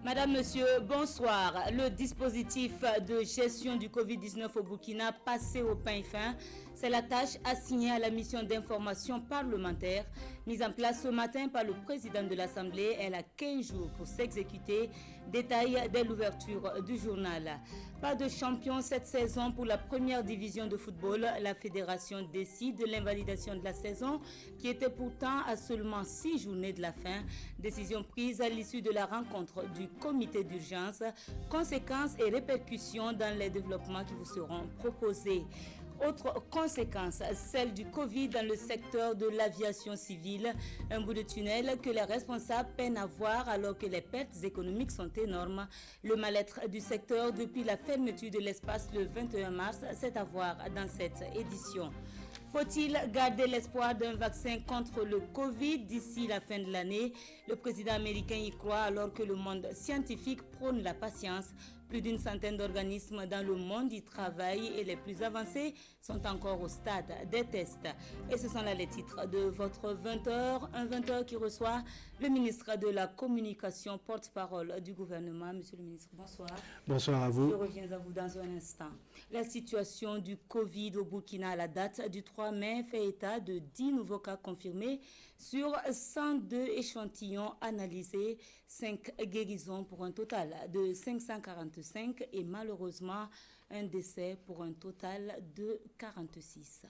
Madame, Monsieur, bonsoir. Le dispositif de gestion du Covid-19 au Burkina passé au pain fin, c'est la tâche assignée à la mission d'information parlementaire mise en place ce matin par le président de l'Assemblée. Elle a 15 jours pour s'exécuter. Détail dès l'ouverture du journal. Pas de champion cette saison pour la première division de football. La fédération décide de l'invalidation de la saison qui était pourtant à seulement 6 journées de la fin. Décision prise à l'issue de la rencontre du comité d'urgence. Conséquences et répercussions dans les développements qui vous seront proposés. Autre conséquence, celle du Covid dans le secteur de l'aviation civile. Un bout de tunnel que les responsables peinent à voir alors que les pertes économiques sont énormes. Le mal-être du secteur depuis la fermeture de l'espace le 21 mars, c'est à voir dans cette édition. Faut-il garder l'espoir d'un vaccin contre le Covid d'ici la fin de l'année? Le président américain y croit alors que le monde scientifique prône la patience. Plus d'une centaine d'organismes dans le monde y travaillent et les plus avancés sont encore au stade des tests. Et ce sont là les titres de votre 20h. Un 20h qui reçoit le ministre de la Communication, porte-parole du gouvernement. Monsieur le ministre, bonsoir. Bonsoir à vous. Je reviens à vous dans un instant. La situation du Covid au Burkina à la date du 3 mai fait état de 10 nouveaux cas confirmés sur 102 échantillons analysés, 5 guérisons pour un total de 545 et malheureusement un décès pour un total de 46.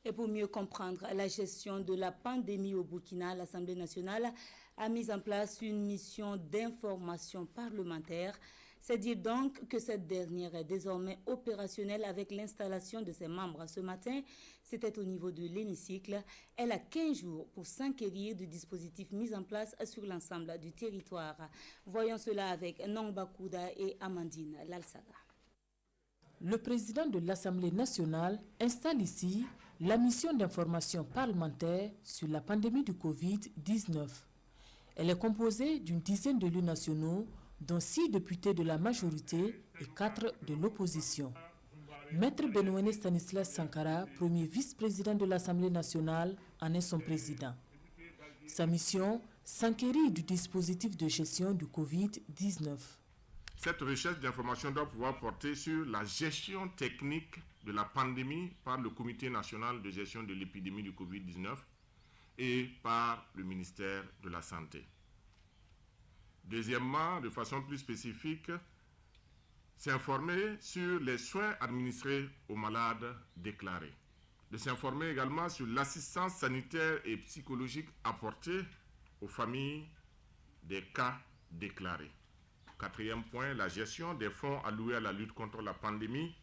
Et pour mieux comprendre la gestion de la pandémie au Burkina, l'Assemblée nationale a mis en place une mission d'information parlementaire. C'est dire donc que cette dernière est désormais opérationnelle avec l'installation de ses membres. Ce matin, c'était au niveau de l'hémicycle. Elle a 15 jours pour s'enquérir du dispositif mis en place sur l'ensemble du territoire. Voyons cela avec Nongba Kouda et Amandine Lalsaga. Le président de l'Assemblée nationale installe ici la mission d'information parlementaire sur la pandémie du Covid-19. Elle est composée d'une dizaine d'élus nationaux, dont 6 députés de la majorité et 4 de l'opposition. Maître Benouene Stanislas Sankara, premier vice-président de l'Assemblée nationale, en est son président. Sa mission, s'enquérir du dispositif de gestion du Covid-19. Cette recherche d'information doit pouvoir porter sur la gestion technique de la pandémie par le Comité national de gestion de l'épidémie du Covid-19 et par le ministère de la Santé. Deuxièmement, de façon plus spécifique, s'informer sur les soins administrés aux malades déclarés. De s'informer également sur l'assistance sanitaire et psychologique apportée aux familles des cas déclarés. Quatrième point, la gestion des fonds alloués à la lutte contre la pandémie.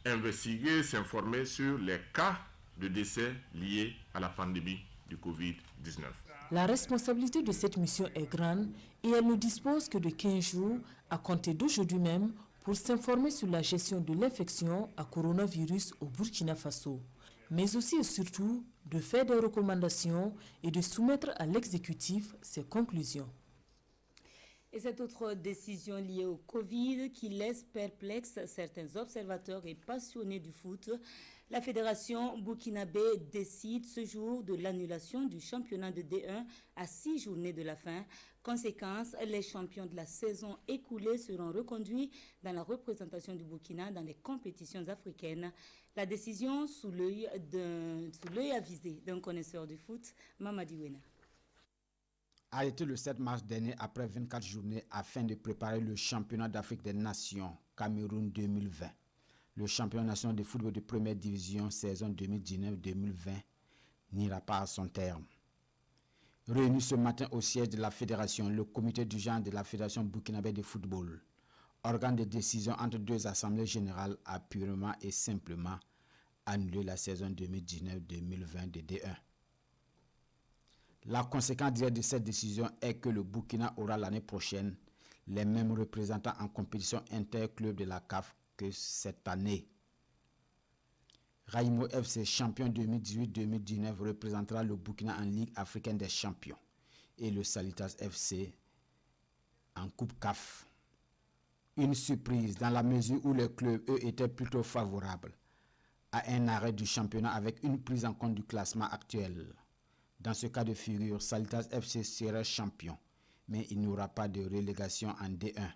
Investiguer, s'informer sur les cas de décès liés à la pandémie du Covid-19. La responsabilité de cette mission est grande et elle ne dispose que de 15 jours à compter d'aujourd'hui même pour s'informer sur la gestion de l'infection à coronavirus au Burkina Faso, mais aussi et surtout de faire des recommandations et de soumettre à l'exécutif ses conclusions. Et cette autre décision liée au Covid qui laisse perplexes certains observateurs et passionnés du foot, la fédération burkinabé décide ce jour de l'annulation du championnat de D1 à 6 journées de la fin. Conséquence, les champions de la saison écoulée seront reconduits dans la représentation du Burkina dans les compétitions africaines. La décision sous l'œil avisé d'un connaisseur du foot, Mamadi Wena. A été le 7 mars dernier après 24 journées afin de préparer le championnat d'Afrique des Nations Cameroun 2020. Le championnat national de football de première division saison 2019-2020 n'ira pas à son terme. Réuni ce matin au siège de la fédération, le comité d'urgence de la fédération burkinabé de football, organe de décision entre deux assemblées générales, a purement et simplement annulé la saison 2019-2020 de D1. La conséquence directe de cette décision est que le Burkina aura l'année prochaine les mêmes représentants en compétition interclub de la CAF que cette année. Raimo FC, champion 2018-2019, représentera le Burkina en Ligue africaine des champions et le Salitas FC en Coupe CAF. Une surprise dans la mesure où les clubs, eux, étaient plutôt favorables à un arrêt du championnat avec une prise en compte du classement actuel Dans ce cas de figure, Salitas FC sera champion, mais il n'y aura pas de relégation en D1.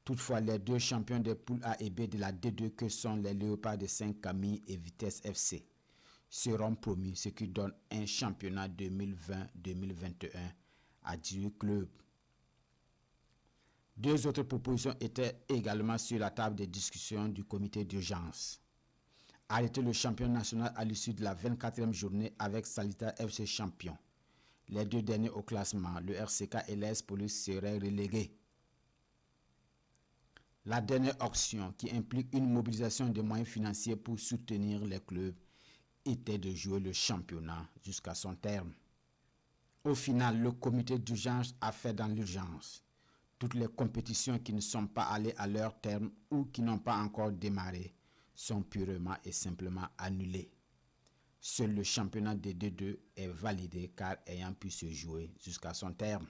Toutefois, les deux champions des poules A et B de la D2 que sont les Léopards de Saint-Camille et Vitesse FC seront promus, ce qui donne un championnat 2020-2021 à 18 clubs. Deux autres propositions étaient également sur la table des discussions du comité d'urgence. Arrêter le champion national à l'issue de la 24e journée avec Salitas FC champion. Les deux derniers au classement, le RCK et l'AS Police, seraient relégués. La dernière option, qui implique une mobilisation de moyens financiers pour soutenir les clubs, était de jouer le championnat jusqu'à son terme. Au final, le comité d'urgence a fait dans l'urgence. Toutes les compétitions qui ne sont pas allées à leur terme ou qui n'ont pas encore démarré sont purement et simplement annulées. Seul le championnat des D2 est validé car ayant pu se jouer jusqu'à son terme.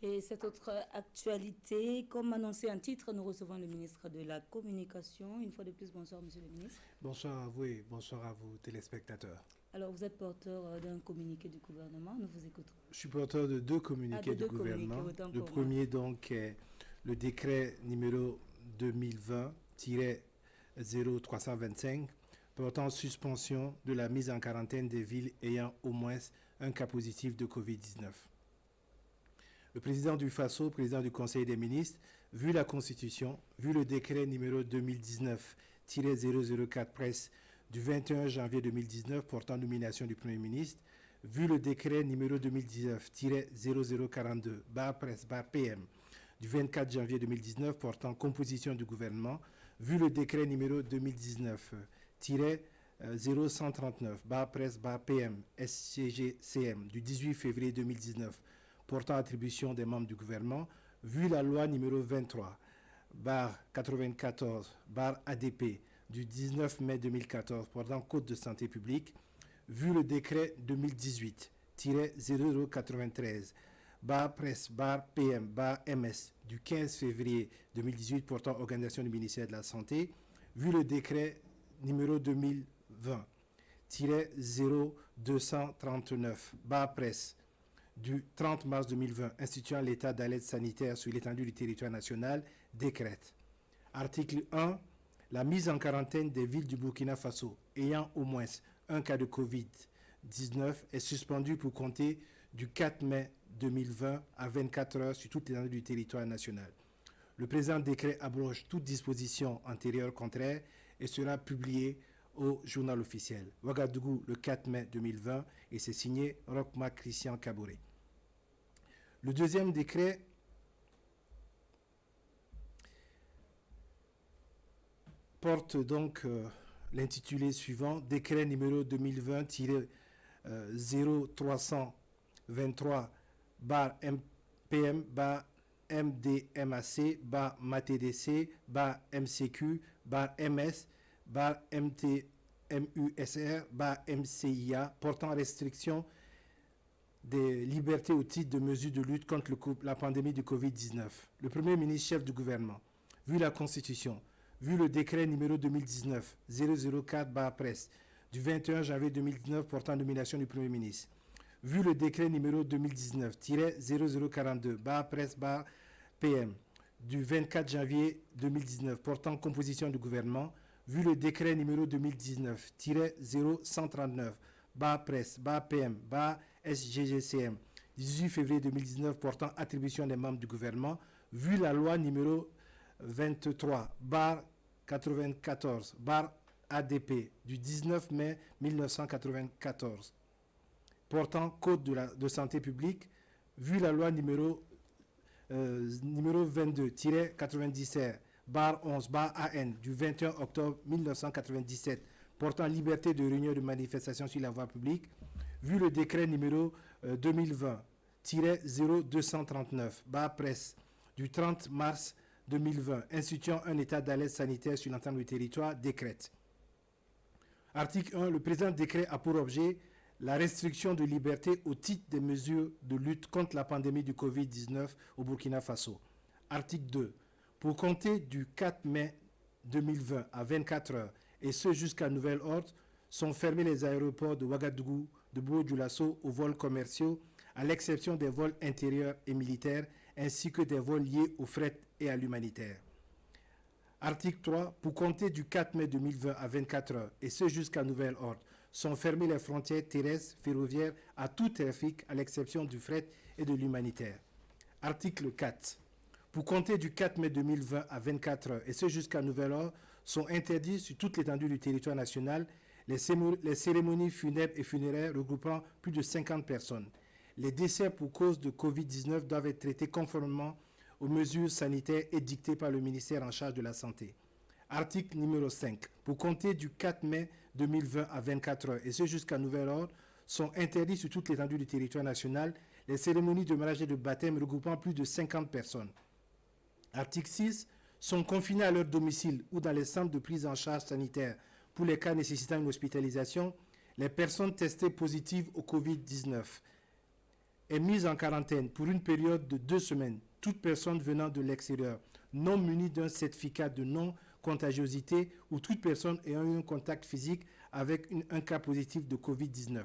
Et cette autre actualité, comme annoncé en titre, nous recevons le ministre de la Communication. Une fois de plus, bonsoir, monsieur le ministre. Bonsoir à vous et bonsoir à vous, téléspectateurs. Alors, vous êtes porteur d'un communiqué du gouvernement, nous vous écoutons. Je suis porteur de deux communiqués du gouvernement. Le premier, donc, est le décret numéro 2020-0325 portant suspension de la mise en quarantaine des villes ayant au moins un cas positif de Covid-19. Le président du FASO, président du Conseil des ministres, vu la Constitution, vu le décret numéro 2019-004 presse du 21 janvier 2019 portant nomination du Premier ministre, vu le décret numéro 2019-0042 presse PM du 24 janvier 2019 portant composition du gouvernement, vu le décret numéro 2019-0139 presse PM SCGCM du 18 février 2019 portant attribution des membres du gouvernement, vu la loi numéro 23 94 ADP du 19 mai 2014 portant code de santé publique, vu le décret 2018-0093 presse PM MS du 15 février 2018 portant organisation du ministère de la Santé, vu le décret numéro 2020-0239 presse du 30 mars 2020 instituant l'état d'alerte sanitaire sur l'étendue du territoire national, décrète. Article 1. La mise en quarantaine des villes du Burkina Faso ayant au moins un cas de Covid-19 est suspendue pour compter du 4 mai 2020 à 24 heures sur toute l'étendue du territoire national. Le présent décret abroge toute disposition antérieure contraire et sera publié au journal officiel. Ouagadougou, le 4 mai 2020, et c'est signé Rochma Christian Kaboré. Le deuxième décret porte donc l'intitulé suivant, décret numéro 2020-0323 MPM MDMAC MATDC MCQ MS MTMUSR MCIA portant restriction des libertés au titre de mesures de lutte contre la pandémie du Covid-19. Le Premier ministre, chef du gouvernement, vu la Constitution, vu le décret numéro 2019-004 presse du 21 janvier 2019 portant nomination du Premier ministre, vu le décret numéro 2019-0042 presse PM du 24 janvier 2019 portant composition du gouvernement, vu le décret numéro 2019-0139 presse PM SGGCM 18 février 2019 portant attribution des membres du gouvernement, vu la loi numéro 23 94 ADP du 19 mai 1994 portant code de santé publique, vu la loi numéro 22-97 11 AN du 21 octobre 1997 portant liberté de réunion et de manifestation sur la voie publique, vu le décret numéro 2020-0239 presse du 30 mars 2020 instituant un état d'alerte sanitaire sur l'ensemble du territoire, décrète. Article 1. Le présent décret a pour objet la restriction de liberté au titre des mesures de lutte contre la pandémie du Covid-19 au Burkina Faso. Article 2. Pour compter du 4 mai 2020 à 24 heures, et ce jusqu'à nouvel ordre, sont fermés les aéroports de Ouagadougou, de Bobo-Dioulasso aux vols commerciaux, à l'exception des vols intérieurs et militaires, ainsi que des vols liés au fret et à l'humanitaire. Article 3. Pour compter du 4 mai 2020 à 24 heures, et ce jusqu'à nouvel ordre, sont fermées les frontières terrestres, ferroviaires à tout trafic, à l'exception du fret et de l'humanitaire. Article 4. Pour compter du 4 mai 2020 à 24 heures, et ce jusqu'à nouvel ordre, sont interdits sur toute l'étendue du territoire national les cérémonies funèbres et funéraires regroupant plus de 50 personnes. Les décès pour cause de Covid-19 doivent être traités conformément aux mesures sanitaires édictées par le ministère en charge de la Santé. Article numéro 5. Pour compter du 4 mai 2020 à 24 heures, et ce jusqu'à nouvel ordre, sont interdits sur toute l'étendue du territoire national les cérémonies de mariage et de baptême regroupant plus de 50 personnes. Article 6. Sont confinés à leur domicile ou dans les centres de prise en charge sanitaire pour les cas nécessitant une hospitalisation les personnes testées positives au Covid-19 est mise en quarantaine pour une période de 2 semaines. Toute personne venant de l'extérieur non munie d'un certificat de non-contagiosité ou toute personne ayant eu un contact physique avec un cas positif de Covid-19.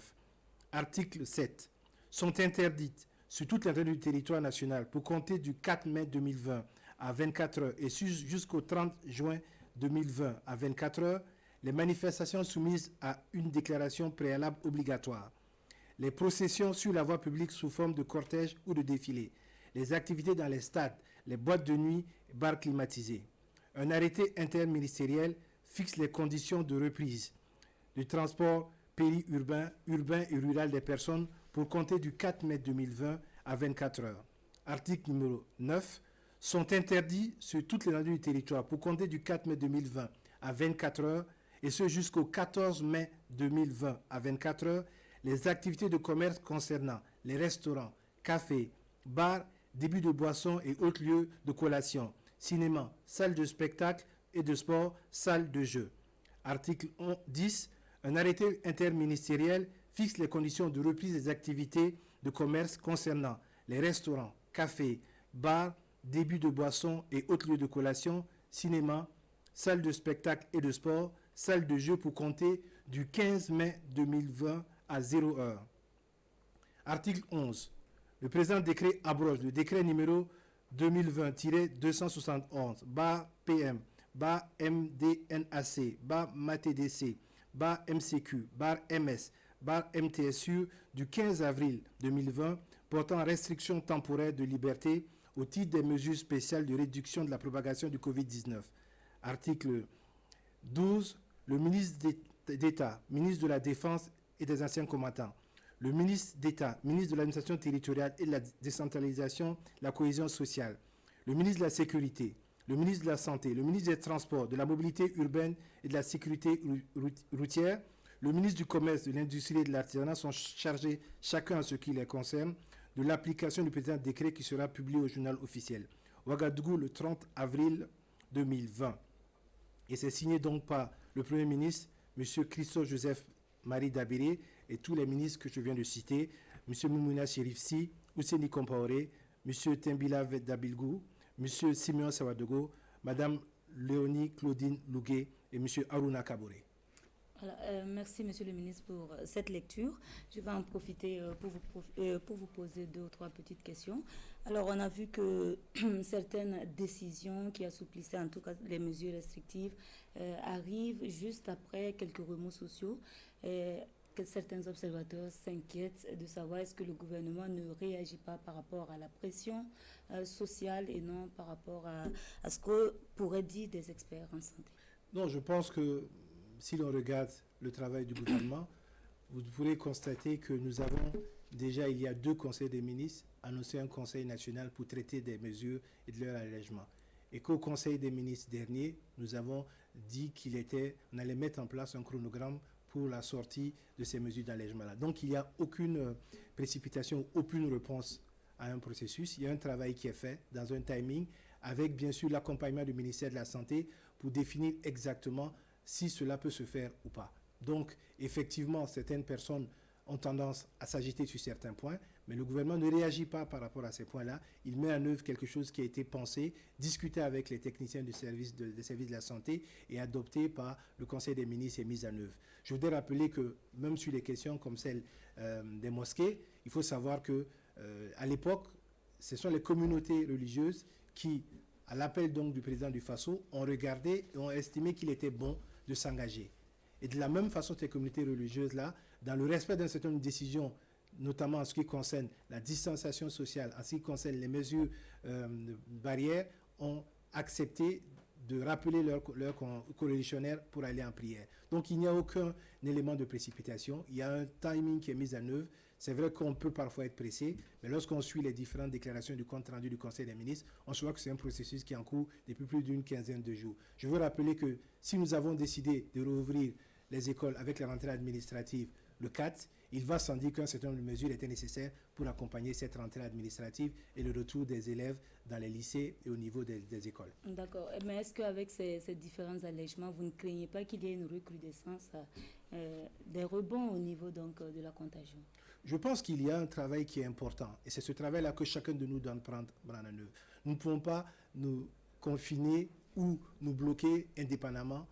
Article 7. Sont interdites sur toute l'étendue du territoire national pour compter du 4 mai 2020 à 24 heures et jusqu'au 30 juin 2020 à 24 heures, les manifestations soumises à une déclaration préalable obligatoire, les processions sur la voie publique sous forme de cortège ou de défilé, les activités dans les stades, les boîtes de nuit, bars climatisés. Un arrêté interministériel fixe les conditions de reprise du transport périurbain, urbain et rural des personnes pour compter du 4 mai 2020 à 24 heures. Article numéro 9. Sont interdits sur toute l'étendue du territoire pour compter du 4 mai 2020 à 24 heures et ce jusqu'au 14 mai 2020 à 24 heures, les activités de commerce concernant les restaurants, cafés, bars, débits de boissons et autres lieux de collation, cinéma, salles de spectacle et de sport, salles de jeux. Article 10. Un arrêté interministériel fixe les conditions de reprise des activités de commerce concernant les restaurants, cafés, bars, débits de boissons et autres lieux de collation, cinéma, salles de spectacle et de sport, salles de jeux pour compter du 15 mai 2020 à 0 heure. Article 11. Le présent décret abroge le décret numéro 2020-271 /PM /MDNAC /MATDC /MCQ /MS /MTSU du 15 avril 2020 portant restriction temporaire de liberté au titre des mesures spéciales de réduction de la propagation du Covid-19. Article 12. Le ministre d'État, ministre de la Défense et des anciens combattants, le ministre d'État, ministre de l'administration territoriale et de la décentralisation, la cohésion sociale, le ministre de la Sécurité, le ministre de la Santé, le ministre des Transports, de la Mobilité urbaine et de la Sécurité routière, le ministre du Commerce, de l'Industrie et de l'Artisanat sont chargés, chacun en ce qui les concerne, de l'application du présent décret qui sera publié au journal officiel. Ouagadougou, le 30 avril 2020. Et c'est signé donc par le Premier ministre, M. Christophe Joseph Marie Dabéré, et tous les ministres que je viens de citer, M. Moumouna Chérifsi, Ouseni Compaoré, M. Tembila Dabilgou, M. Simeon Sawadogo, Mme Léonie Claudine Lougué et M. Aruna Kaboré. Merci, Monsieur le ministre, pour cette lecture. Je vais en profiter pour vous poser 2 ou 3 petites questions. Alors, on a vu que certaines décisions qui assouplissaient en tout cas les mesures restrictives arrivent juste après quelques remous sociaux. Que certains observateurs s'inquiètent de savoir est-ce que le gouvernement ne réagit pas par rapport à la pression sociale et non par rapport à ce que pourraient dire des experts en santé. Non, je pense que si l'on regarde le travail du gouvernement, vous pourrez constater que nous avons déjà, il y a 2 conseils des ministres, annoncé un conseil national pour traiter des mesures et de leur allègement. Et qu'au conseil des ministres dernier, nous avons dit qu'on allait mettre en place un chronogramme pour la sortie de ces mesures d'allègement-là. Donc, il n'y a aucune précipitation, aucune réponse à un processus. Il y a un travail qui est fait dans un timing avec, bien sûr, l'accompagnement du ministère de la Santé pour définir exactement si cela peut se faire ou pas. Donc, effectivement, certaines personnes ont tendance à s'agiter sur certains points, Mais le gouvernement ne réagit pas par rapport à ces points-là. Il met en œuvre quelque chose qui a été pensé, discuté avec les techniciens des services de la santé et adopté par le Conseil des ministres et mis en œuvre. Je voudrais rappeler que même sur les questions comme celle des mosquées, il faut savoir que à l'époque, ce sont les communautés religieuses qui, à l'appel donc du président du Faso, ont regardé et ont estimé qu'il était bon de s'engager. Et de la même façon, ces communautés religieuses-là, dans le respect d'un certain nombre de décisions, notamment en ce qui concerne la distanciation sociale, en ce qui concerne les mesures barrières, ont accepté de rappeler leurs coreligionnaires pour aller en prière. Donc il n'y a aucun élément de précipitation, il y a un timing qui est mis en œuvre. C'est vrai qu'on peut parfois être pressé, mais lorsqu'on suit les différentes déclarations du compte rendu du Conseil des ministres, on se voit que c'est un processus qui est en cours depuis plus d'une quinzaine de jours. Je veux rappeler que si nous avons décidé de rouvrir les écoles avec la rentrée administrative le 4, il va sans dire qu'un certain nombre de mesures étaient nécessaires pour accompagner cette rentrée administrative et le retour des élèves dans les lycées et au niveau des écoles. D'accord. Mais est-ce qu'avec ces différents allègements, vous ne craignez pas qu'il y ait une recrudescence des rebonds au niveau donc, de la contagion? Je pense qu'il y a un travail qui est important et c'est ce travail-là que chacun de nous doit prendre en œuvre. Nous ne pouvons pas nous confiner ou nous bloquer indéfiniment,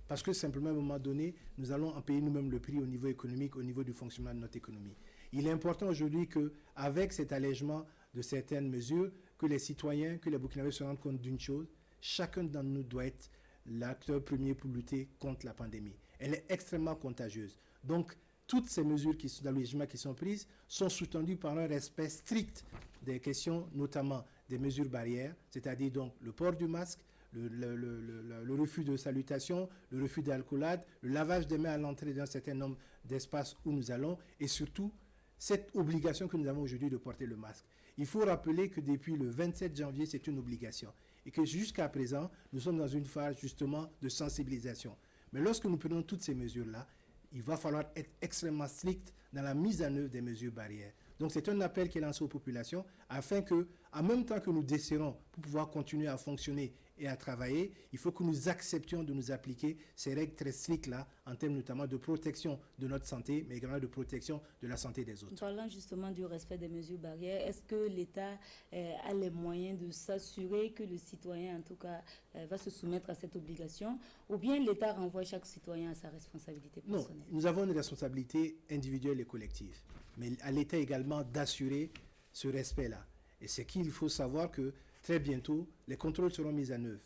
parce que simplement à un moment donné, nous allons en payer nous-mêmes le prix au niveau économique, au niveau du fonctionnement de notre économie. Il est important aujourd'hui qu'avec cet allègement de certaines mesures, que les citoyens, que les Burkinabés se rendent compte d'une chose, chacun d'entre nous doit être l'acteur premier pour lutter contre la pandémie. Elle est extrêmement contagieuse. Donc, toutes ces mesures d'allègement qui sont prises sont sous-tendues par un respect strict des questions, notamment des mesures barrières, c'est-à-dire donc le port du masque, le refus de salutation, le refus d'alcoolade, le lavage des mains à l'entrée d'un certain nombre d'espaces où nous allons, et surtout cette obligation que nous avons aujourd'hui de porter le masque. Il faut rappeler que depuis le 27 janvier, c'est une obligation, et que jusqu'à présent, nous sommes dans une phase justement de sensibilisation. Mais lorsque nous prenons toutes ces mesures-là, il va falloir être extrêmement strict dans la mise en œuvre des mesures barrières. Donc c'est un appel qui est lancé aux populations afin que, en même temps que nous desserrons pour pouvoir continuer à fonctionner et à travailler, il faut que nous acceptions de nous appliquer ces règles très strictes-là en termes notamment de protection de notre santé, mais également de protection de la santé des autres. Parlant justement du respect des mesures barrières, est-ce que l'État a les moyens de s'assurer que le citoyen, en tout cas, va se soumettre à cette obligation, ou bien l'État renvoie chaque citoyen à sa responsabilité personnelle? Non, nous avons une responsabilité individuelle et collective, mais à l'État également d'assurer ce respect-là. Et c'est qu'il faut savoir que très bientôt, les contrôles seront mis en œuvre.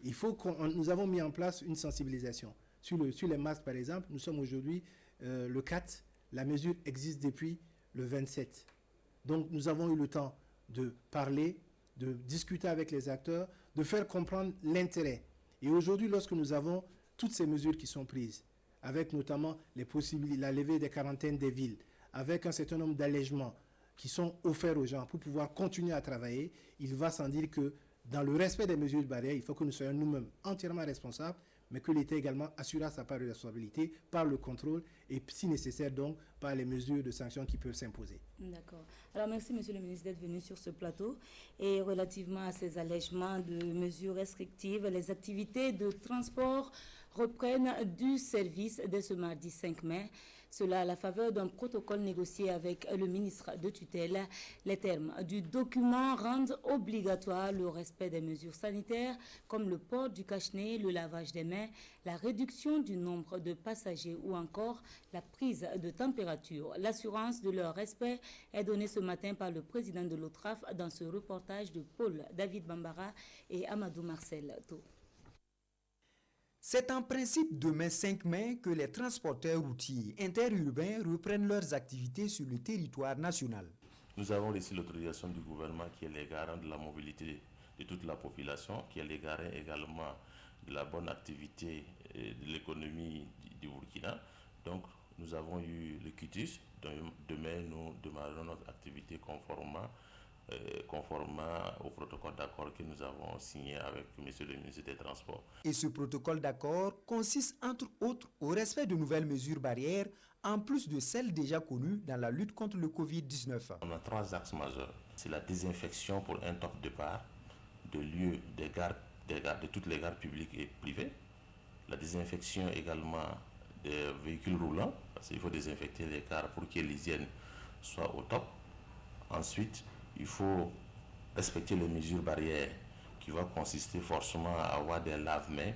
Nous avons mis en place une sensibilisation. Sur les masques, par exemple, nous sommes aujourd'hui le 4, la mesure existe depuis le 27. Donc nous avons eu le temps de parler, de discuter avec les acteurs, de faire comprendre l'intérêt. Et aujourd'hui, lorsque nous avons toutes ces mesures qui sont prises, avec notamment la levée des quarantaines des villes, avec un certain nombre d'allègements qui sont offerts aux gens pour pouvoir continuer à travailler, il va sans dire que dans le respect des mesures barrières, il faut que nous soyons nous-mêmes entièrement responsables, mais que l'État également assurera sa part de responsabilité par le contrôle et, si nécessaire, donc, par les mesures de sanctions qui peuvent s'imposer. D'accord. Alors, merci, Monsieur le ministre, d'être venu sur ce plateau. Et relativement à ces allègements de mesures restrictives, les activités de transport reprennent du service dès ce mardi 5 mai. Cela à la faveur d'un protocole négocié avec le ministre de tutelle. Les termes du document rendent obligatoire le respect des mesures sanitaires comme le port du cache-nez, le lavage des mains, la réduction du nombre de passagers ou encore la prise de température. L'assurance de leur respect est donnée ce matin par le président de l'OTRAF dans ce reportage de Paul David Bambara et Amadou Marcel Tau. C'est en principe demain 5 mai que les transporteurs routiers interurbains reprennent leurs activités sur le territoire national. Nous avons reçu l'autorisation du gouvernement qui est le garant de la mobilité de toute la population, qui est le garant également de la bonne activité de l'économie du Burkina. Donc nous avons eu le quitus. Demain nous démarrons notre activité conformément au protocole d'accord que nous avons signé avec M. le ministre des Transports. Et ce protocole d'accord consiste entre autres au respect de nouvelles mesures barrières en plus de celles déjà connues dans la lutte contre le Covid-19. On a 3 axes majeurs. C'est la désinfection pour un top départ de lieux, de toutes les gares publiques et privées. La désinfection également des véhicules roulants, parce qu'il faut désinfecter les gares pour que l'hygiène soit au top. Ensuite, il faut respecter les mesures barrières qui vont consister forcément à avoir des lave-mains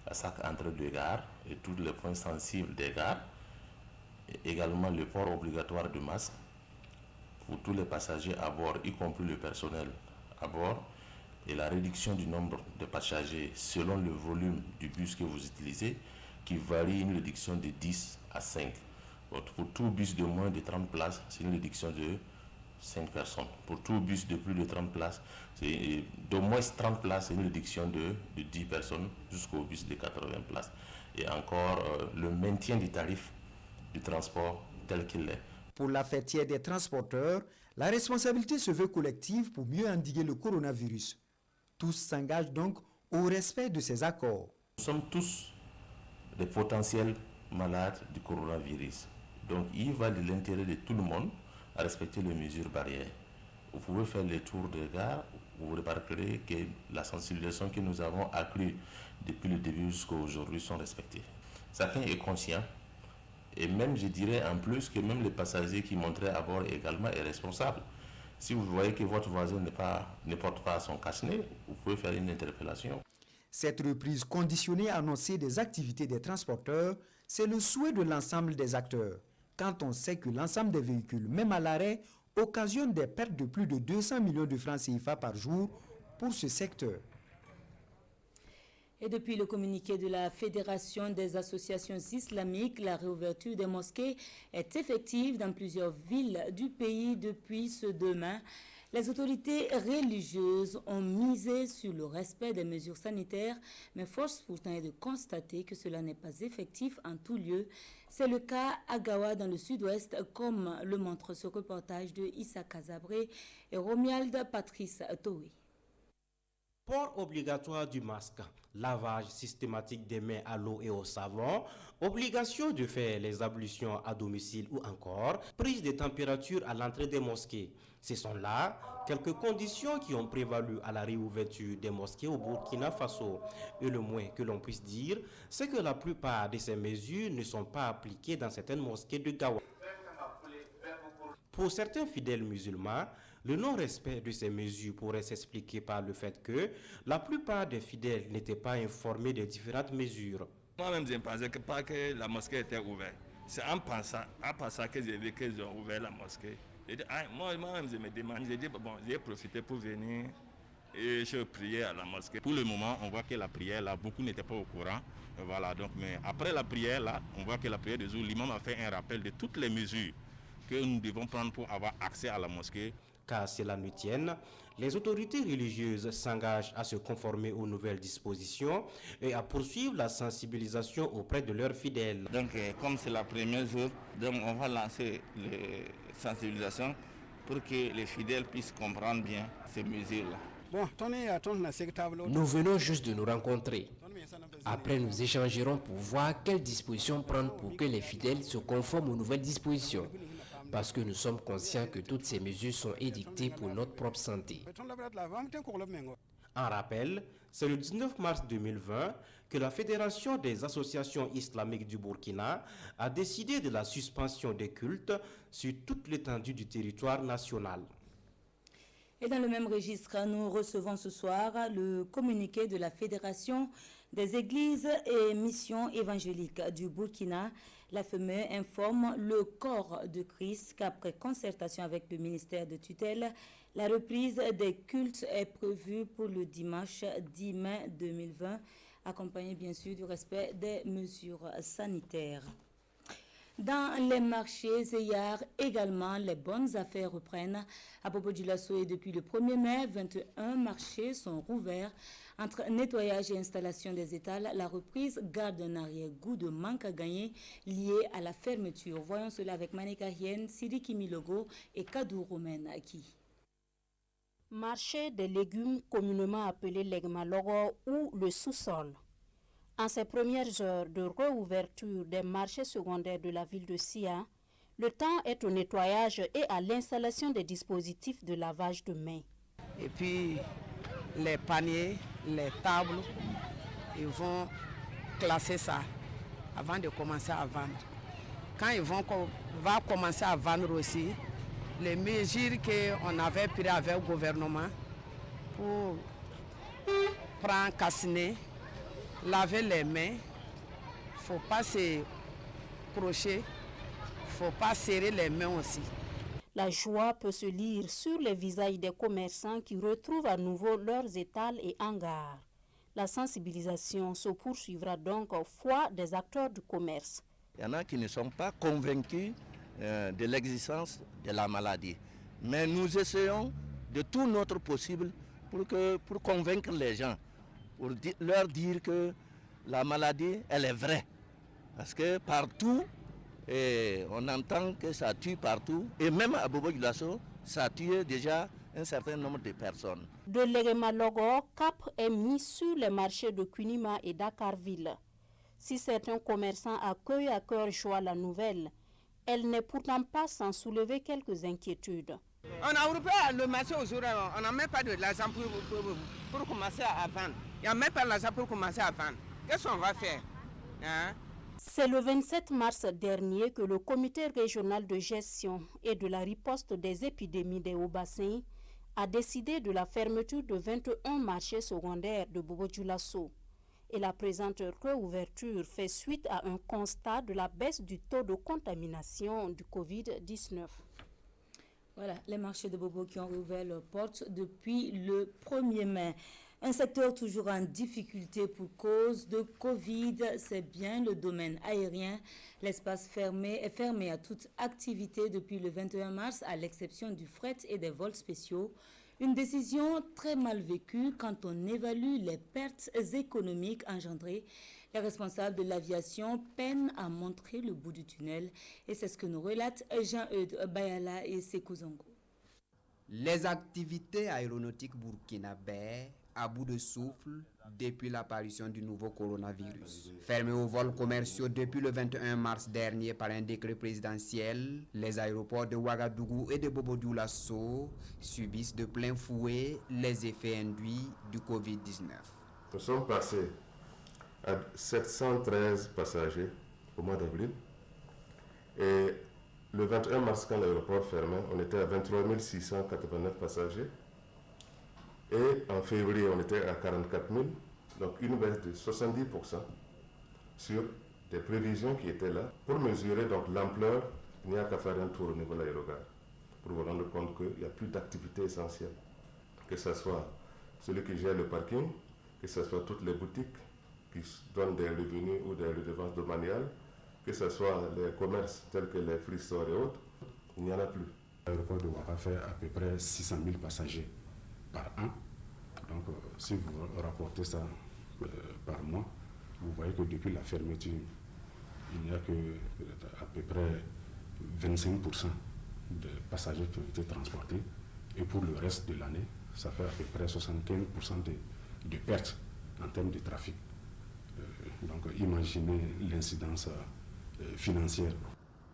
à chaque entrée de gare et tous les points sensibles des gares. Et également le port obligatoire de masque pour tous les passagers à bord, y compris le personnel à bord, et la réduction du nombre de passagers selon le volume du bus que vous utilisez, qui varie une réduction de 10 à 5. Pour tout bus de moins de 30 places, c'est une réduction de 5 personnes. Pour tout bus de plus de 30 places, c'est d'au moins 30 places, c'est une réduction de 10 personnes jusqu'au bus de 80 places. Et encore le maintien du tarif du transport tel qu'il est. Pour la fêtière des transporteurs, la responsabilité se veut collective pour mieux endiguer le coronavirus. Tous s'engagent donc au respect de ces accords. Nous sommes tous des potentiels malades du coronavirus. Donc il va de l'intérêt de tout le monde à respecter les mesures barrières. Vous pouvez faire les tours des gares, vous remarquerez que la sensibilisation que nous avons accrue depuis le début jusqu'à aujourd'hui sont respectées. Chacun est conscient. Et même, je dirais en plus que même les passagers qui montraient à bord également est responsable. Si vous voyez que votre voisin ne porte pas son cache-nez, vous pouvez faire une interpellation. Cette reprise conditionnée annoncée des activités des transporteurs, c'est le souhait de l'ensemble des acteurs. Quand on sait que l'ensemble des véhicules, même à l'arrêt, occasionnent des pertes de plus de 200 millions de francs CFA par jour pour ce secteur. Et depuis le communiqué de la Fédération des associations islamiques, la réouverture des mosquées est effective dans plusieurs villes du pays depuis ce demain. Les autorités religieuses ont misé sur le respect des mesures sanitaires, mais force pourtant est de constater que cela n'est pas effectif en tout lieu. C'est le cas à Gawa dans le sud-ouest, comme le montre ce reportage de Issa Kazabré et Romuald Patrice Toé. Port obligatoire du masque, lavage systématique des mains à l'eau et au savon, obligation de faire les ablutions à domicile ou encore prise de température à l'entrée des mosquées. Ce sont là quelques conditions qui ont prévalu à la réouverture des mosquées au Burkina Faso. Et le moins que l'on puisse dire, c'est que la plupart de ces mesures ne sont pas appliquées dans certaines mosquées de Gawa. Pour certains fidèles musulmans, le non-respect de ces mesures pourrait s'expliquer par le fait que la plupart des fidèles n'étaient pas informés des différentes mesures. Moi-même, je ne pensais pas que la mosquée était ouverte. C'est en pensant que j'ai vu qu'ils ont ouvert la mosquée. Moi-même, je me demande, j'ai dit, bon, j'ai profité pour venir et je priais à la mosquée. Pour le moment, on voit que la prière, là, beaucoup n'étaient pas au courant. Voilà, donc, mais après la prière, là, on voit que la prière de jour, l'imam a fait un rappel de toutes les mesures que nous devons prendre pour avoir accès à la mosquée. Car cela nous tienne, les autorités religieuses s'engagent à se conformer aux nouvelles dispositions et à poursuivre la sensibilisation auprès de leurs fidèles. Donc, comme c'est la première jour, donc on va lancer les sensibilisations pour que les fidèles puissent comprendre bien ces mesures-là. Nous venons juste de nous rencontrer. Après, nous échangerons pour voir quelles dispositions prendre pour que les fidèles se conforment aux nouvelles dispositions. Parce que nous sommes conscients que toutes ces mesures sont édictées pour notre propre santé. En rappel, c'est le 19 mars 2020 que la Fédération des associations islamiques du Burkina a décidé de la suspension des cultes sur toute l'étendue du territoire national. Et dans le même registre, nous recevons ce soir le communiqué de la Fédération des églises et missions évangéliques du Burkina. La FEME informe le corps de Christ qu'après concertation avec le ministère de tutelle, la reprise des cultes est prévue pour le dimanche 10 mai 2020, accompagnée bien sûr du respect des mesures sanitaires. Dans les marchés Zeyar également, les bonnes affaires reprennent. À propos du lasso et depuis le 1er mai, 21 marchés sont rouverts. Entre nettoyage et installation des étals, la reprise garde un arrière-goût de manque à gagner lié à la fermeture. Voyons cela avec Manika Hien, Sidi Kimilogo et Kadou Romain Aki. Marché des légumes communément appelé l'Egmalogo ou le sous-sol. En ces premières heures de réouverture des marchés secondaires de la ville de Sia, le temps est au nettoyage et à l'installation des dispositifs de lavage de mains. Et puis les paniers, les tables, ils vont classer ça avant de commencer à vendre. Quand ils vont commencer à vendre aussi, les mesures qu'on avait prises avec le gouvernement pour prendre cassiné, laver les mains, il ne faut pas se crocher, il ne faut pas serrer les mains aussi. La joie peut se lire sur les visages des commerçants qui retrouvent à nouveau leurs étals et hangars. La sensibilisation se poursuivra donc au foie des acteurs du commerce. Il y en a qui ne sont pas convaincus de l'existence de la maladie. Mais nous essayons de tout notre possible pour convaincre les gens, pour leur dire que la maladie, elle est vraie. Parce que partout, on entend que ça tue partout. Et même à Bobo-Dioulasso, ça tue déjà un certain nombre de personnes. De l'Eguema-Logo, cap est mis sur les marchés de Kunima et Dakarville. Si certains commerçants accueillent à cœur joie la nouvelle, elle n'est pourtant pas sans soulever quelques inquiétudes. On a ouvert le marché aujourd'hui, on n'a même pas de l'argent pour commencer à vendre. Il n'y a même pas l'argent pour commencer à vendre. Qu'est-ce qu'on va faire, hein? C'est le 27 mars dernier que le comité régional de gestion et de la riposte des épidémies des Hauts-Bassins a décidé de la fermeture de 21 marchés secondaires de Bobo-Dioulasso. Et la présente réouverture fait suite à un constat de la baisse du taux de contamination du Covid-19. Voilà, les marchés de Bobo qui ont rouvert leurs portes depuis le 1er mai. Un secteur toujours en difficulté pour cause de Covid, c'est bien le domaine aérien. L'espace est fermé à toute activité depuis le 21 mars, à l'exception du fret et des vols spéciaux. Une décision très mal vécue quand on évalue les pertes économiques engendrées. Les responsables de l'aviation peinent à montrer le bout du tunnel. Et c'est ce que nous relatent Jean-Eudes Bayala et Sekou Zongo. Les activités aéronautiques burkinabè à bout de souffle depuis l'apparition du nouveau coronavirus. Fermés aux vols commerciaux depuis le 21 mars dernier par un décret présidentiel, les aéroports de Ouagadougou et de Bobo-Dioulasso subissent de plein fouet les effets induits du Covid-19. Nous sommes passés à 713 passagers au mois d'avril et le 21 mars, quand l'aéroport fermait, on était à 23 689 passagers. Et en février, on était à 44 000, donc une baisse de 70% sur des prévisions qui étaient là. Pour mesurer donc l'ampleur, il n'y a qu'à faire un tour au niveau de l'aérogare pour vous rendre compte qu'il n'y a plus d'activité essentielle. Que ce soit celui qui gère le parking, que ce soit toutes les boutiques qui donnent des revenus ou des redevances domaniales, que ce soit les commerces tels que les free stores et autres, il n'y en a plus. L'aéroport de Ouaga fait à peu près 600 000 passagers par an. Donc, si vous rapportez ça par mois, vous voyez que depuis la fermeture, il n'y a que à peu près 25% de passagers qui ont été transportés. Et pour le reste de l'année, ça fait à peu près 75% de pertes en termes de trafic. Donc, imaginez l'incidence financière.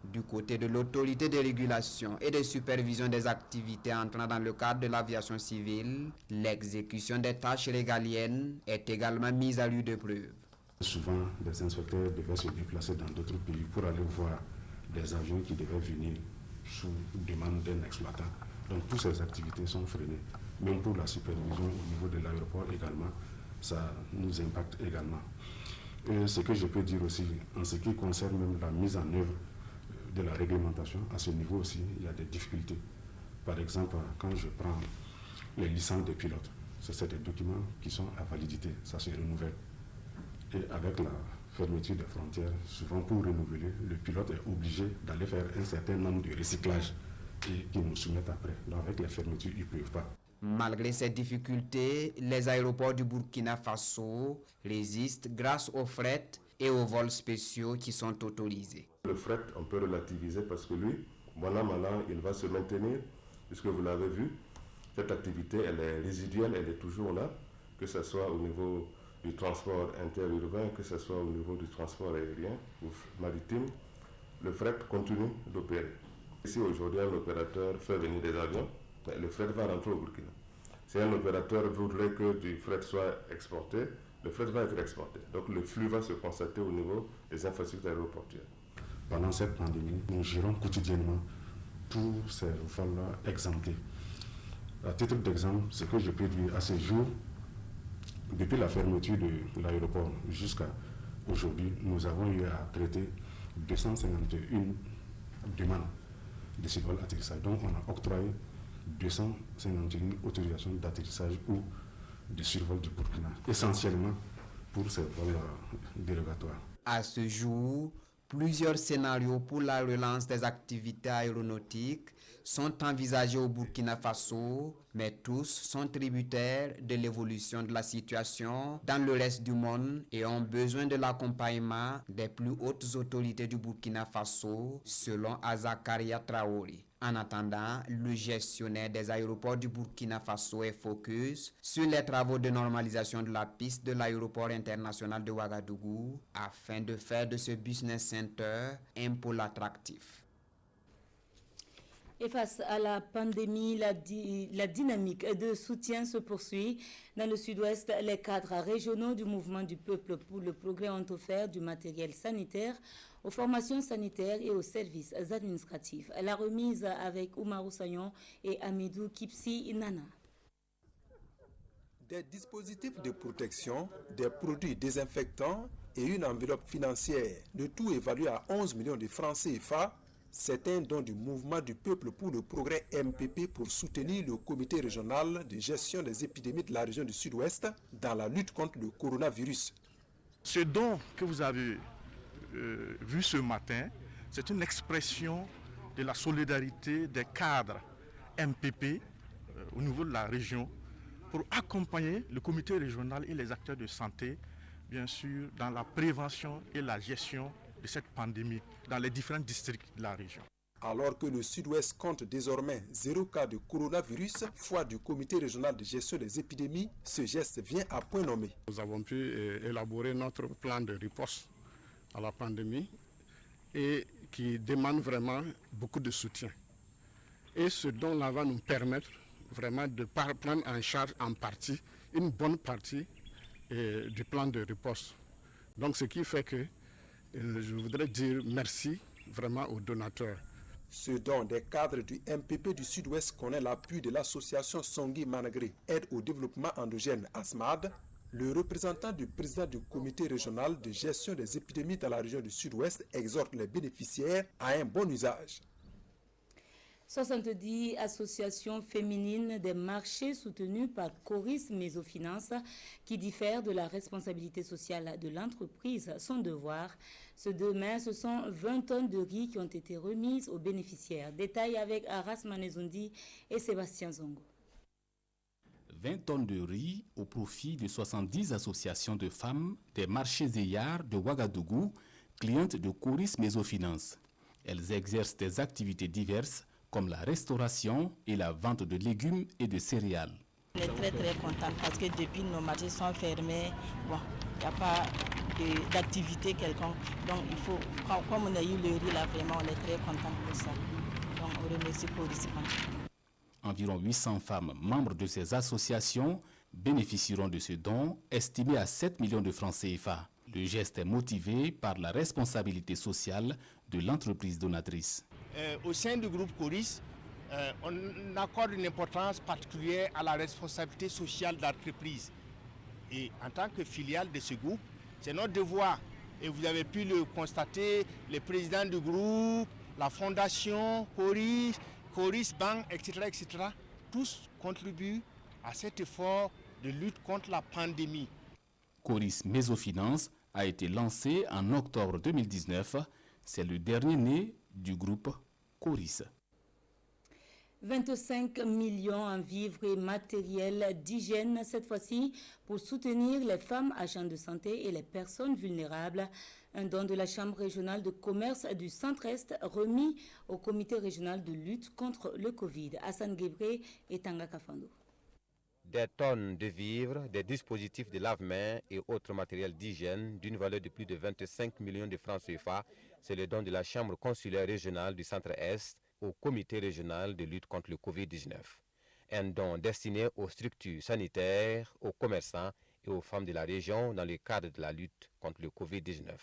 Du côté de l'autorité de régulation et de supervision des activités entrant dans le cadre de l'aviation civile, l'exécution des tâches régaliennes est également mise à rude épreuve. Souvent, des inspecteurs devaient se déplacer dans d'autres pays pour aller voir des avions qui devaient venir sous demande d'un exploitant. Donc, toutes ces activités sont freinées. Même pour la supervision au niveau de l'aéroport également, ça nous impacte également. Et ce que je peux dire aussi, en ce qui concerne même la mise en œuvre de la réglementation, à ce niveau aussi, il y a des difficultés. Par exemple, quand je prends les licences de pilotes, c'est des documents qui sont à validité, ça se renouvelle. Et avec la fermeture des frontières, souvent pour renouveler, le pilote est obligé d'aller faire un certain nombre de recyclages et qui nous soumettent après. Donc avec les fermetures, ils ne peuvent pas. Malgré ces difficultés, les aéroports du Burkina Faso résistent grâce au fret et aux vols spéciaux qui sont autorisés. Le fret, on peut relativiser parce que lui, bon an, mal an, il va se maintenir, puisque vous l'avez vu, cette activité, elle est résiduelle, elle est toujours là, que ce soit au niveau du transport interurbain, que ce soit au niveau du transport aérien ou maritime, le fret continue d'opérer. Si aujourd'hui un opérateur fait venir des avions, le fret va rentrer au Burkina. Si un opérateur voudrait que du fret soit exporté, le fret va être exporté. Donc le flux va se constater au niveau des infrastructures aéroportuaires. Pendant cette pandémie, nous gérons quotidiennement tous ces vols-là exemptés. À titre d'exemple, ce que je peux dire à ce jour, depuis la fermeture de l'aéroport jusqu'à aujourd'hui, nous avons eu à traiter 251 demandes de survol atterrissage. Donc on a octroyé 251 autorisations d'atterrissage ou de survol du Burkina, essentiellement pour ces vols dérogatoires. À ce jour, plusieurs scénarios pour la relance des activités aéronautiques sont envisagés au Burkina Faso, mais tous sont tributaires de l'évolution de la situation dans le reste du monde et ont besoin de l'accompagnement des plus hautes autorités du Burkina Faso, selon Azakaria Traoré. En attendant, le gestionnaire des aéroports du Burkina Faso est focus sur les travaux de normalisation de la piste de l'aéroport international de Ouagadougou afin de faire de ce business center un pôle attractif. Et face à la pandémie, la dynamique de soutien se poursuit. Dans le sud-ouest, les cadres régionaux du mouvement du peuple pour le progrès ont offert du matériel sanitaire aux formations sanitaires et aux services administratifs. La remise avec Oumarou Sagnon et Amidou Kipsi Nana. Des dispositifs de protection, des produits désinfectants et une enveloppe financière, le tout évalué à 11 millions de francs CFA. C'est un don du mouvement du peuple pour le progrès MPP pour soutenir le comité régional de gestion des épidémies de la région du Sud-Ouest dans la lutte contre le coronavirus. Ce don que vous avez vu ce matin, c'est une expression de la solidarité des cadres MPP au niveau de la région pour accompagner le comité régional et les acteurs de santé, bien sûr, dans la prévention et la gestion de cette pandémie dans les différents districts de la région. Alors que le Sud-Ouest compte désormais 0 cas de coronavirus, foi du comité régional de gestion des épidémies, ce geste vient à point nommé. Nous avons pu élaborer notre plan de riposte à la pandémie et qui demande vraiment beaucoup de soutien. Et ce don-là va nous permettre vraiment de prendre en charge en partie, une bonne partie du plan de riposte. Donc ce qui fait que je voudrais dire merci vraiment aux donateurs. Ce don des cadres du MPP du Sud-Ouest connaît l'appui de l'association Songui Managré, aide au développement endogène ASMAD. Le représentant du président du comité régional de gestion des épidémies dans la région du Sud-Ouest exhorte les bénéficiaires à un bon usage. 70 associations féminines des marchés soutenues par Coris Mésofinance qui diffèrent de la responsabilité sociale de l'entreprise. Son devoir, ce demain, ce sont 20 tonnes de riz qui ont été remises aux bénéficiaires. Détail avec Aras Manezundi et Sébastien Zongo. 20 tonnes de riz au profit de 70 associations de femmes des marchés Zeyar de Ouagadougou, clientes de Coris Mésofinance. Elles exercent des activités diverses comme la restauration et la vente de légumes et de céréales. On est très contents parce que depuis nos marchés sont fermés, bon, il n'y a pas d'activité quelconque. Donc il faut, comme on a eu le riz là, vraiment on est très contents pour ça. Donc on remercie Coris. Environ 800 femmes membres de ces associations bénéficieront de ce don estimé à 7 millions de francs CFA. Le geste est motivé par la responsabilité sociale de l'entreprise donatrice. Au sein du groupe Coris, on accorde une importance particulière à la responsabilité sociale de l'entreprise. Et en tant que filiale de ce groupe, c'est notre devoir. Et vous avez pu le constater, les présidents du groupe, la fondation, Coris Bank, etc., tous contribuent à cet effort de lutte contre la pandémie. Coris Mésofinance a été lancé en octobre 2019. C'est le dernier né du groupe Coris. 25 millions en vivres et matériel d'hygiène, cette fois-ci pour soutenir les femmes agents de santé et les personnes vulnérables. Un don de la Chambre régionale de commerce du Centre-Est remis au comité régional de lutte contre le Covid. Hassan Gebré et Tanga Kafando. Des tonnes de vivres, des dispositifs de lave-mains et autres matériels d'hygiène d'une valeur de plus de 25 millions de francs CFA. C'est le don de la Chambre consulaire régionale du Centre-Est au comité régional de lutte contre le Covid-19. Un don destiné aux structures sanitaires, aux commerçants et aux femmes de la région dans le cadre de la lutte contre le Covid-19.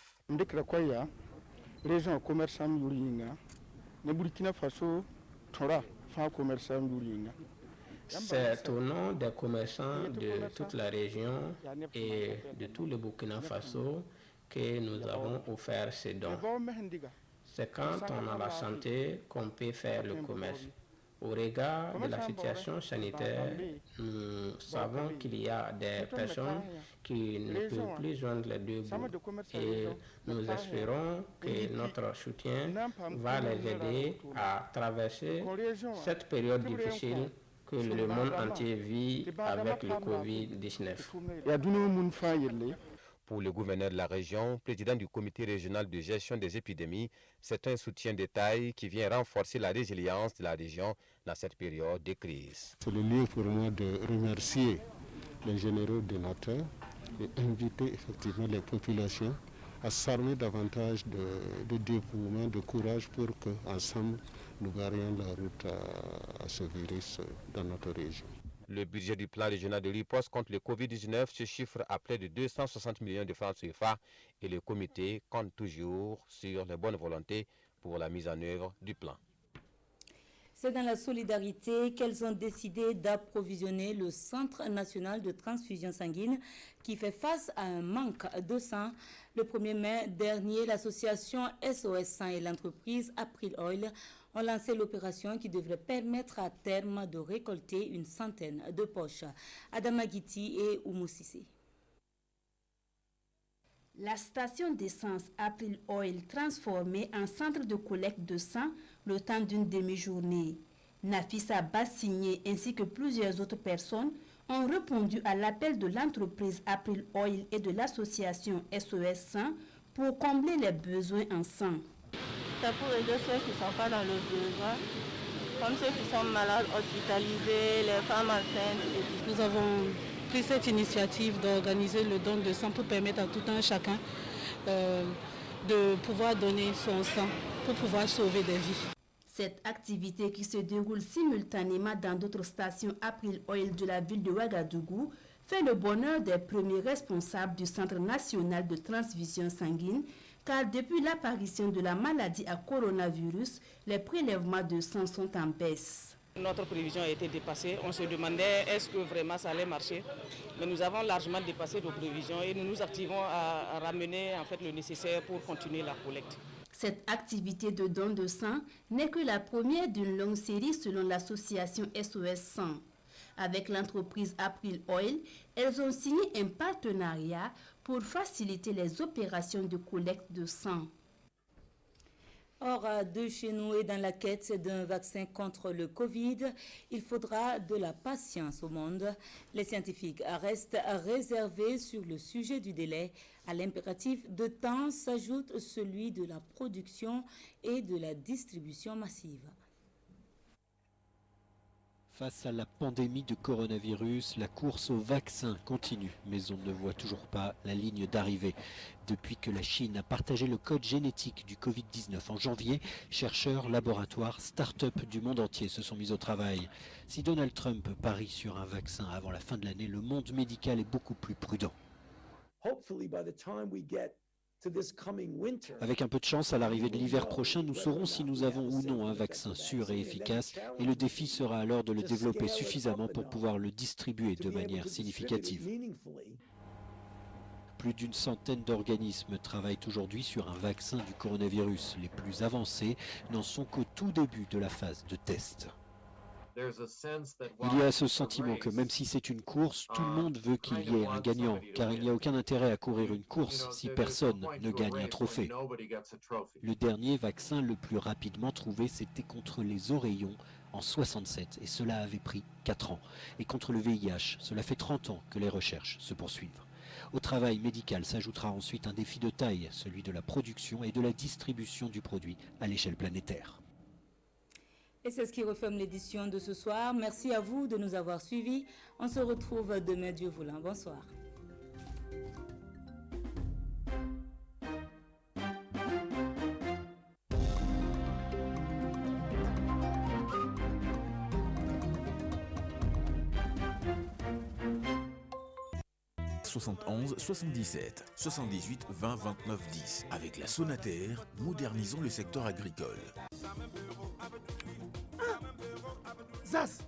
Région commerçant Burkina Faso C'est au nom des commerçants de toute la région et de tout le Burkina Faso que nous avons offert ces dons. C'est quand on a la santé qu'on peut faire le commerce. Au regard de la situation sanitaire, nous savons qu'il y a des personnes qui ne peuvent plus joindre les deux bouts et nous espérons que notre soutien va les aider à traverser cette période difficile que le monde entier vit avec le Covid-19. Pour le gouverneur de la région, président du comité régional de gestion des épidémies, c'est un soutien de taille qui vient renforcer la résilience de la région dans cette période de crise. C'est le lieu pour moi de remercier les généraux donateurs et inviter effectivement les populations à s'armer davantage de dévouement, de courage pour qu'ensemble nous barrions la route à ce virus dans notre région. Le budget du plan régional de riposte contre le Covid-19 se chiffre à près de 260 millions de francs CFA et le comité compte toujours sur les bonnes volontés pour la mise en œuvre du plan. C'est dans la solidarité qu'elles ont décidé d'approvisionner le Centre national de transfusion sanguine qui fait face à un manque de sang. Le 1er mai dernier, l'association SOS Sang et l'entreprise April Oil ont lancé l'opération qui devrait permettre à terme de récolter une centaine de poches. Adam Aguiti et Oumou Sissé. La station d'essence April Oil transformée en centre de collecte de sang le temps d'une demi-journée. Nafissa Bassigné ainsi que plusieurs autres personnes ont répondu à l'appel de l'entreprise April Oil et de l'association SOS Sang pour combler les besoins en sang. C'est pour aider ceux qui ne sont pas dans le besoin, comme ceux qui sont malades, hospitalisés, les femmes enceintes. Nous avons pris cette initiative d'organiser le don de sang pour permettre à tout un chacun de pouvoir donner son sang pour pouvoir sauver des vies. Cette activité qui se déroule simultanément dans d'autres stations April Oil de la ville de Ouagadougou fait le bonheur des premiers responsables du Centre national de transfusion sanguine, car depuis l'apparition de la maladie à coronavirus, les prélèvements de sang sont en baisse. Notre prévision a été dépassée. On se demandait est-ce que vraiment ça allait marcher. Mais nous avons largement dépassé nos prévisions et nous nous activons à ramener en fait le nécessaire pour continuer la collecte. Cette activité de don de sang n'est que la première d'une longue série selon l'association SOS Sang. Avec l'entreprise April Oil, elles ont signé un partenariat pour faciliter les opérations de collecte de sang. Hors de chez nous et dans la quête d'un vaccin contre le Covid, il faudra de la patience au monde. Les scientifiques restent réservés sur le sujet du délai. À l'impératif de temps s'ajoute celui de la production et de la distribution massive. Face à la pandémie de coronavirus, la course au vaccin continue, mais on ne voit toujours pas la ligne d'arrivée. Depuis que la Chine a partagé le code génétique du Covid-19 en janvier, chercheurs, laboratoires, start-up du monde entier se sont mis au travail. Si Donald Trump parie sur un vaccin avant la fin de l'année, le monde médical est beaucoup plus prudent. Avec un peu de chance, à l'arrivée de l'hiver prochain, nous saurons si nous avons ou non un vaccin sûr et efficace, et le défi sera alors de le développer suffisamment pour pouvoir le distribuer de manière significative. Plus d'une centaine d'organismes travaillent aujourd'hui sur un vaccin du coronavirus. Les plus avancés n'en sont qu'au tout début de la phase de test. Il y a ce sentiment que même si c'est une course, tout le monde veut qu'il y ait un gagnant, car il n'y a aucun intérêt à courir une course si personne ne gagne un trophée. Le dernier vaccin le plus rapidement trouvé, c'était contre les oreillons en 67, et cela avait pris 4 ans. Et contre le VIH, cela fait 30 ans que les recherches se poursuivent. Au travail médical s'ajoutera ensuite un défi de taille, celui de la production et de la distribution du produit à l'échelle planétaire. Et c'est ce qui referme l'édition de ce soir. Merci à vous de nous avoir suivis. On se retrouve demain, Dieu voulant. Bonsoir. « 71 77 78 20 29 10. Avec la Sonater, modernisons le secteur agricole. Zaz,